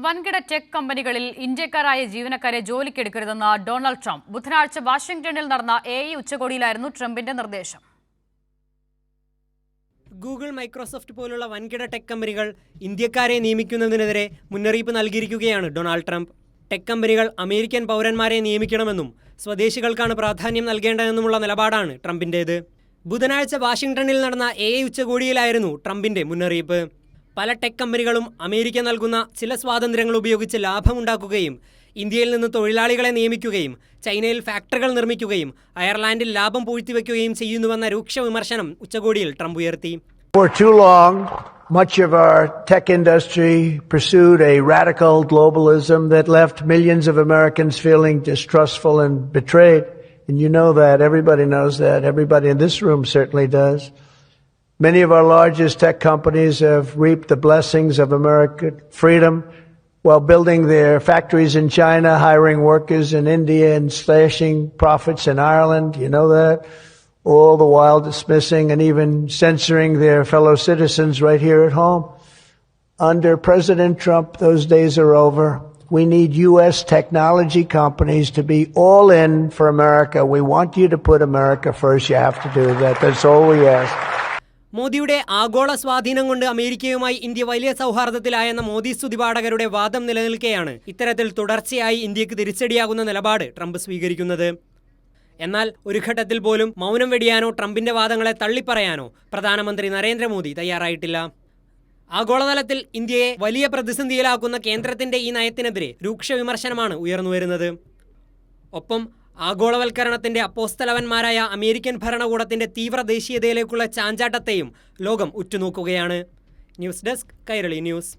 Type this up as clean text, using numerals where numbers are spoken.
വൻകിട ടെക് കമ്പനികളിൽ ഇന്ത്യക്കാരായ ജീവനക്കാരെ ജോലിക്കെടുക്കരുതെന്ന് ഡൊണാൾഡ് ട്രംപ്. ബുധനാഴ്ച വാഷിംഗ്ടണിൽ നടന്ന AI ഉച്ചകോടിയിലായിരുന്നു ട്രംപിന്റെ നിർദ്ദേശം. ഗൂഗിൾ, മൈക്രോസോഫ്റ്റ് പോലുള്ള വൻകിട ടെക് കമ്പനികൾ ഇന്ത്യക്കാരെ നിയമിക്കുന്നതിനെതിരെ മുന്നറിയിപ്പ് നൽകിയിരിക്കുകയാണ് ഡൊണാൾഡ് ട്രംപ്. ടെക് കമ്പനികൾ അമേരിക്കൻ പൗരന്മാരെ നിയമിക്കണമെന്നും സ്വദേശികൾക്കാണ് പ്രാധാന്യം നൽകേണ്ടതെന്നുമുള്ള നിലപാടാണ് ട്രംപിൻ്റേത്. ബുധനാഴ്ച വാഷിംഗ്ടണിൽ നടന്ന AI ഉച്ചകോടിയിലായിരുന്നു ട്രംപിന്റെ മുന്നറിയിപ്പ്. പല ടെക് കമ്പനികളും അമേരിക്ക നൽകുന്ന ചില സ്വാതന്ത്ര്യങ്ങൾ ഉപയോഗിച്ച് ലാഭമുണ്ടാക്കുകയും ഇന്ത്യയിൽ നിന്ന് തൊഴിലാളികളെ നിയമിക്കുകയും ചൈനയിൽ ഫാക്ടറികൾ നിർമ്മിക്കുകയും അയർലാൻഡിൽ ലാഭം പൂഴ്ത്തിവെക്കുകയും ചെയ്യുന്നുവെന്ന രൂക്ഷ വിമർശനം ഉച്ചകോടിയിൽ ട്രംപ് ഉയർത്തി. For too long, much of our tech industry pursued a radical globalism that left millions of Americans feeling distrustful and betrayed. And you know that. Everybody knows that. Everybody in this room certainly does. Many of our largest tech companies have reaped the blessings of American freedom while building their factories in China, hiring workers in India, and slashing profits in Ireland. You know that. All the while dismissing and even censoring their fellow citizens right here at home. Under President Trump, those days are over. We need U.S. technology companies to be all in for America. We want you to put America first. You have to do that. That's all we ask. മോദിയുടെ ആഗോള സ്വാധീനം കൊണ്ട് അമേരിക്കയുമായി India വലിയ സൗഹാർദ്ദത്തിലായെന്ന മോദി സ്തുതിപാഠകരുടെ വാദം നിലനിൽക്കെയാണ് ഇത്തരത്തിൽ തുടർച്ചയായി ഇന്ത്യക്ക് തിരിച്ചടിയാകുന്ന നിലപാട് ട്രംപ് സ്വീകരിക്കുന്നത്. എന്നാൽ ഒരു ഘട്ടത്തിൽ പോലും മൗനം വെടിയാനോ ട്രംപിന്റെ വാദങ്ങളെ തള്ളിപ്പറയാനോ പ്രധാനമന്ത്രി നരേന്ദ്രമോദി തയ്യാറായിട്ടില്ല. ആഗോളതലത്തിൽ ഇന്ത്യയെ വലിയ പ്രതിസന്ധിയിലാക്കുന്ന കേന്ദ്രത്തിന്റെ ഈ നയത്തിനെതിരെ രൂക്ഷ വിമർശനമാണ് ഉയർന്നുവരുന്നത്. ഒപ്പം ആഗോളവൽക്കരണത്തിന്റെ അപ്പോസ്തലവന്മാരായ അമേരിക്കൻ ഭരണകൂടത്തിന്റെ തീവ്ര ദേശീയതയിലേക്കുള്ള ചാഞ്ചാട്ടത്തെയും ലോകം ഉറ്റുനോക്കുകയാണ്. News desk, Kairali news.